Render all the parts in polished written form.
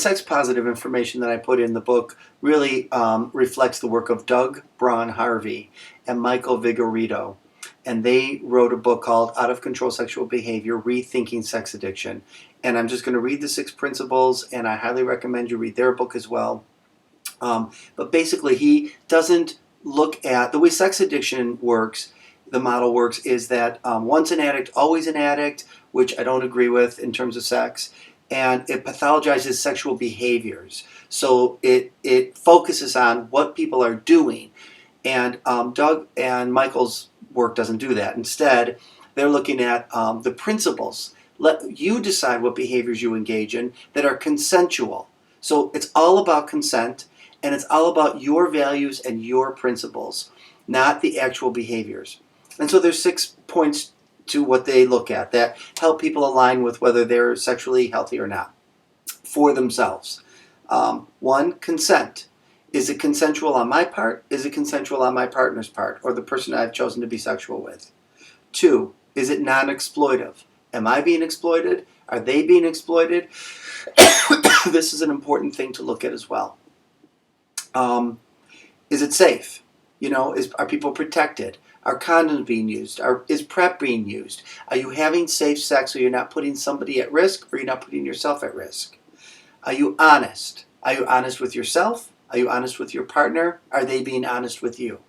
sex positive information that I put in the book really reflects the work of Doug Braun-Harvey and Michael Vigorito. And they wrote a book called Out of Control Sexual Behavior, Rethinking Sex Addiction. And I'm just going to read the 6 principles, and I highly recommend you read their book as well. But basically, he doesn't look at the way sex addiction works. The model works is that once an addict, always an addict, which I don't agree with in terms of sex. And it pathologizes sexual behaviors. So it focuses on what people are doing. And Doug and Michael's work doesn't do that. Instead, they're looking at the principles. Let you decide what behaviors you engage in that are consensual. So it's all about consent, and it's all about your values and your principles, not the actual behaviors. And so there's 6 points to what they look at that help people align with whether they're sexually healthy or not for themselves. 1, consent. Is it consensual on my part? Is it consensual on my partner's part or the person I've chosen to be sexual with? 2, is it non-exploitive? Am I being exploited? Are they being exploited? This is an important thing to look at as well. Is it safe? Are people protected? Are condoms being used? Is PrEP being used? Are you having safe sex so you're not putting somebody at risk or you're not putting yourself at risk? Are you honest? Are you honest with yourself? Are you honest with your partner? Are they being honest with you?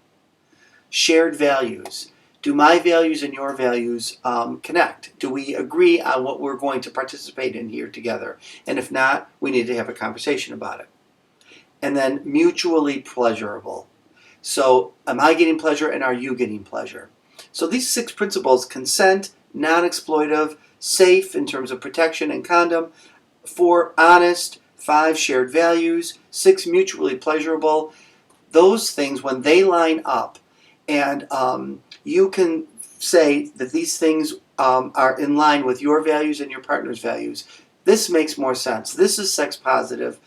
Shared values. Do my values and your values connect? Do we agree on what we're going to participate in here together? And if not, we need to have a conversation about it. And then mutually pleasurable. So am I getting pleasure and are you getting pleasure? So these 6 principles: consent, non-exploitive, safe in terms of protection and condom, 4, honest, 5, shared values, 6, mutually pleasurable. Those things, when they line up and you can say that these things are in line with your values and your partner's values, this makes more sense. This is sex positive.